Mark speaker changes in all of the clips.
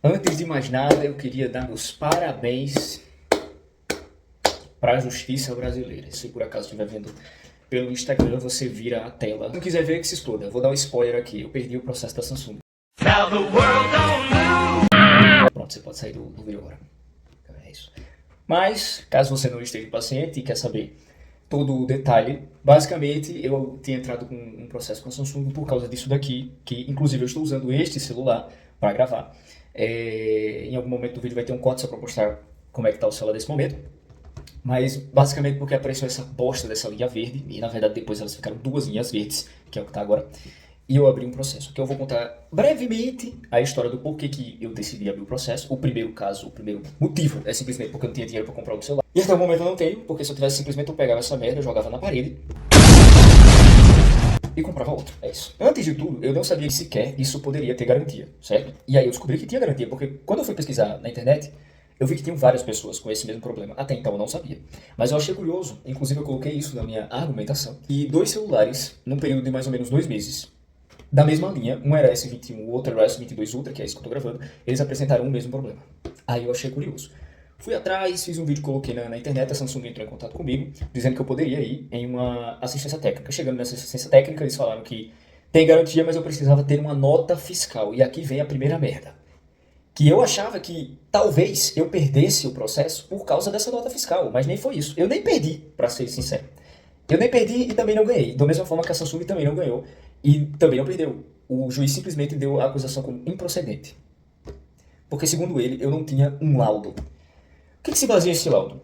Speaker 1: Antes de mais nada, eu queria dar meus parabéns para a justiça brasileira. Se por acaso estiver vendo pelo Instagram, você vira a tela. Se não quiser ver, que se exploda. Eu vou dar um spoiler aqui. Eu perdi o processo da Samsung. Now the world don't move. Pronto, você pode sair do vídeo agora. É isso. Mas, caso você não esteja paciente e quer saber todo o detalhe, basicamente eu tinha entrado com um processo com a Samsung por causa disso daqui, que inclusive eu estou usando este celular para gravar. Em algum momento do vídeo vai ter um corte só para mostrar como é que está o celular nesse momento. Mas basicamente porque apareceu essa bosta dessa linha verde, e na verdade depois elas ficaram duas linhas verdes, que é o que está agora, e eu abri um processo, que eu vou contar brevemente a história do porquê que eu decidi abrir o processo. O primeiro caso, o primeiro motivo é simplesmente porque eu não tinha dinheiro para comprar outro celular. E até o momento eu não tenho, porque se eu tivesse simplesmente eu pegava essa merda, jogava na parede e comprava outro. É isso. Antes de tudo, eu não sabia que sequer isso poderia ter garantia, certo? E aí eu descobri que tinha garantia, porque quando eu fui pesquisar na internet, eu vi que tinham várias pessoas com esse mesmo problema. Até então eu não sabia. Mas eu achei curioso, inclusive eu coloquei isso na minha argumentação, e dois celulares, num período de mais ou menos 2 meses, da mesma linha, um era S21, o outro era o S22 Ultra, que é esse que eu tô gravando, eles apresentaram o mesmo problema. Aí eu achei curioso. Fui atrás, fiz um vídeo, coloquei na internet, a Samsung entrou em contato comigo, dizendo que eu poderia ir em uma assistência técnica. Chegando nessa assistência técnica, eles falaram que tem garantia, mas eu precisava ter uma nota fiscal. E aqui vem a primeira merda. Que eu achava que talvez eu perdesse o processo por causa dessa nota fiscal, mas nem foi isso. Eu nem perdi, para ser sincero. Eu nem perdi e também não ganhei. Da mesma forma que a Samsung também não ganhou e também não perdeu. O juiz simplesmente deu a acusação como improcedente. Porque, segundo ele, eu não tinha um laudo. O que se baseia esse laudo?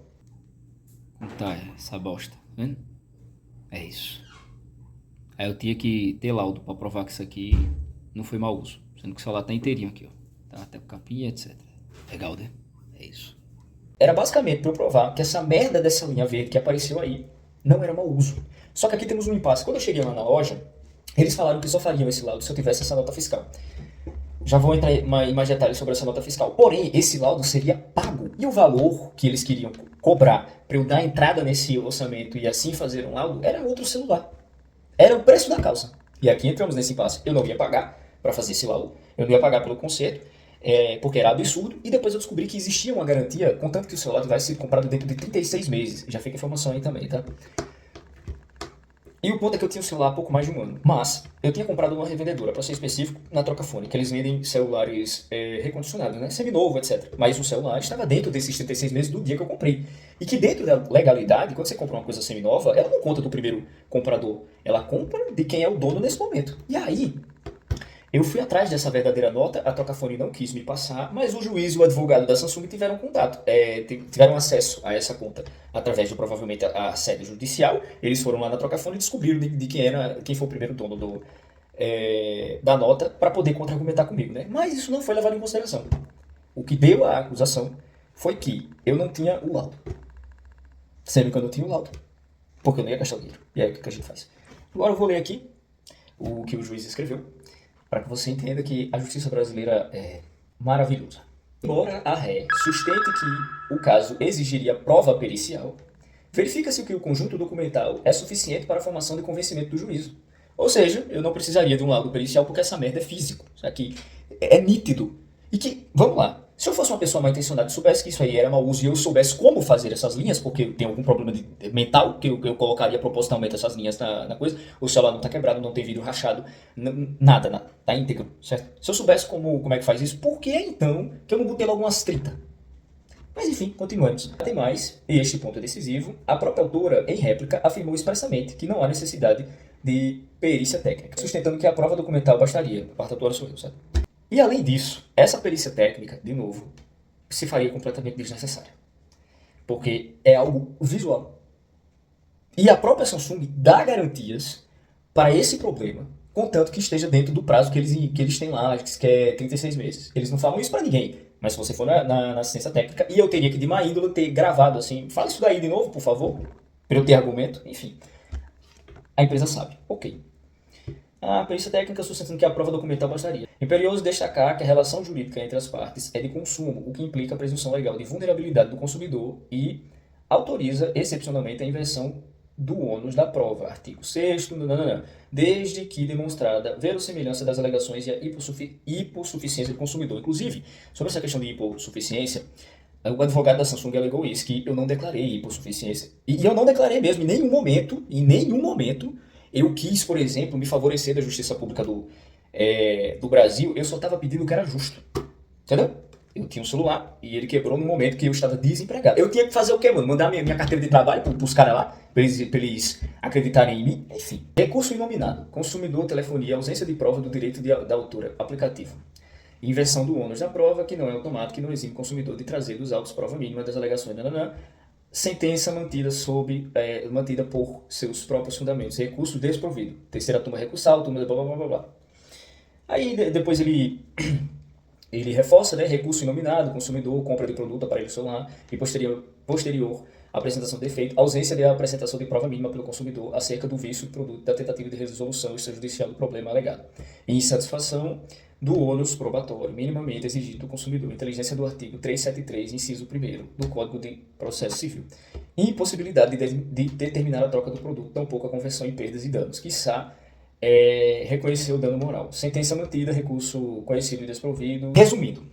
Speaker 2: Tá, essa bosta, tá vendo? É isso. Aí eu tinha que ter laudo pra provar que isso aqui não foi mau uso. Sendo que o celular tá inteirinho aqui, ó. Tá até com capinha, etc. Legal, né? É isso.
Speaker 1: Era basicamente para eu provar que essa merda dessa linha verde que apareceu aí não era mau uso. Só que aqui temos um impasse. Quando eu cheguei lá na loja, eles falaram que só fariam esse laudo se eu tivesse essa nota fiscal. Já vou entrar em mais detalhes sobre essa nota fiscal. Porém, esse laudo seria pago. E o valor que eles queriam cobrar para eu dar entrada nesse orçamento e assim fazer um laudo era outro celular. Era o preço da causa. E aqui entramos nesse impasse. Eu não ia pagar para fazer esse laudo. Eu não ia pagar pelo conserto, porque era absurdo. E depois eu descobri que existia uma garantia, contanto que o celular tivesse sido comprado dentro de 36 meses. Já fica a informação aí também, tá? E o ponto é que eu tinha o celular há pouco mais de um ano. Mas eu tinha comprado uma revendedora, para ser específico, na Trocafone, que eles vendem celulares recondicionados, né? Seminovo, etc. Mas o celular estava dentro desses 36 meses do dia que eu comprei. E que dentro da legalidade, quando você compra uma coisa seminova, ela não conta do primeiro comprador. Ela compra de quem é o dono nesse momento. E aí, eu fui atrás dessa verdadeira nota, a Trocafone não quis me passar, mas o juiz e o advogado da Samsung tiveram contato, tiveram acesso a essa conta através de provavelmente a sede judicial. Eles foram lá na Trocafone e descobriram de quem foi o primeiro dono da nota para poder contra-argumentar comigo, né? Mas isso não foi levado em consideração. O que deu a acusação foi que eu não tinha o laudo, sendo que eu não tinha o laudo, porque eu não ia gastar o dinheiro. E aí o que a gente faz? Agora eu vou ler aqui o que o juiz escreveu, para que você entenda que a justiça brasileira é maravilhosa. Embora a ré sustente que o caso exigiria prova pericial, verifica-se que o conjunto documental é suficiente para a formação de convencimento do juízo. Ou seja, eu não precisaria de um laudo pericial porque essa merda é físico. Isso aqui é nítido. E que, vamos lá, se eu fosse uma pessoa mal intencionada e soubesse que isso aí era mau uso e eu soubesse como fazer essas linhas, porque eu tenho algum problema mental, que eu colocaria propositalmente essas linhas na coisa, o celular não tá quebrado, não tem vidro rachado, nada, tá íntegro, certo? Se eu soubesse como é que faz isso, por que então que eu não botei logo umas 30? Mas enfim, continuamos. Tem mais, e este ponto é decisivo, a própria autora, em réplica, afirmou expressamente que não há necessidade de perícia técnica, sustentando que a prova documental bastaria. A parte autora sou eu, certo? E além disso, essa perícia técnica, de novo, se faria completamente desnecessária. Porque é algo visual. E a própria Samsung dá garantias para esse problema, contanto que esteja dentro do prazo que eles têm lá, que é 36 meses. Eles não falam isso para ninguém. Mas se você for na assistência técnica, e eu teria que de má índole ter gravado assim, fala isso daí de novo, por favor, para eu ter argumento, enfim. A empresa sabe, ok. A perícia técnica sustentando que a prova documental bastaria. Imperioso destacar que a relação jurídica entre as partes é de consumo, o que implica a presunção legal de vulnerabilidade do consumidor e autoriza, excepcionalmente, a inversão do ônus da prova, artigo 6º, desde que demonstrada verossimilhança das alegações e a hipossuficiência do consumidor. Inclusive, sobre essa questão de hipossuficiência, o advogado da Samsung alegou isso, que eu não declarei hipossuficiência. E eu não declarei mesmo, em nenhum momento, eu quis, por exemplo, me favorecer da justiça pública do Brasil, eu só estava pedindo o que era justo. Entendeu? Eu tinha um celular e ele quebrou no momento que eu estava desempregado. Eu tinha que fazer o quê, mano? Mandar minha carteira de trabalho pros caras lá, pra eles acreditarem em mim. Enfim. Recurso inominado. Consumidor, telefonia, ausência de prova do direito da autora. Aplicativo. Inversão do ônus da prova, que não é automático e não exime o consumidor de trazer dos autos prova mínima das alegações. Sentença mantida por seus próprios fundamentos. Recurso desprovido. Terceira turma recursal, turma blá blá blá blá blá. Aí depois ele reforça, né, recurso inominado, consumidor, compra de produto, aparelho celular e posterior apresentação de defeito, ausência de apresentação de prova mínima pelo consumidor acerca do vício do produto, da tentativa de resolução extrajudicial do problema alegado. Insatisfação do ônus probatório, minimamente exigido do consumidor, inteligência do artigo 373, inciso 1º, do Código de Processo Civil. Impossibilidade de determinar a troca do produto, tampouco a conversão em perdas e danos, quiçá reconhecer o dano moral. Sentença mantida, recurso conhecido e desprovido. Resumindo,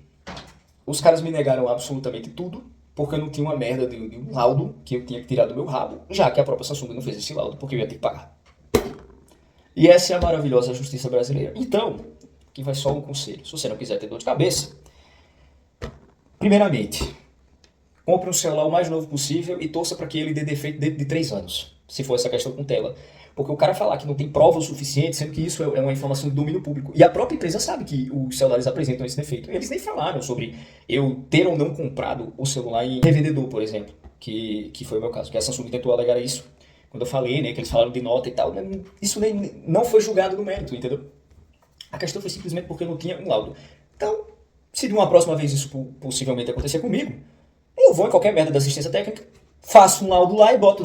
Speaker 1: os caras me negaram absolutamente tudo, porque eu não tinha uma merda de um laudo que eu tinha que tirar do meu rabo, já que a própria Samsung não fez esse laudo, porque eu ia ter que pagar. E essa é a maravilhosa justiça brasileira. Então, aqui vai só um conselho. Se você não quiser ter dor de cabeça, primeiramente, compre um celular o mais novo possível e torça para que ele dê defeito dentro de 3 anos, se for essa questão com tela. Porque o cara falar que não tem prova o suficiente, sendo que isso é uma informação de domínio público. E a própria empresa sabe que os celulares apresentam esse defeito. Eles nem falaram sobre eu ter ou não comprado o celular em revendedor, por exemplo, que foi o meu caso. Que a Samsung tentou alegar isso quando eu falei, né, que eles falaram de nota e tal. Isso nem, não foi julgado no mérito, entendeu? A questão foi simplesmente porque eu não tinha um laudo. Então, se de uma próxima vez isso possivelmente acontecer comigo, eu vou em qualquer merda da assistência técnica, faço um laudo lá e boto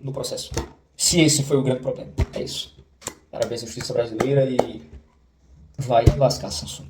Speaker 1: no processo. Se esse foi o grande problema. É isso. Parabéns à justiça brasileira e vai lascar a Samsung.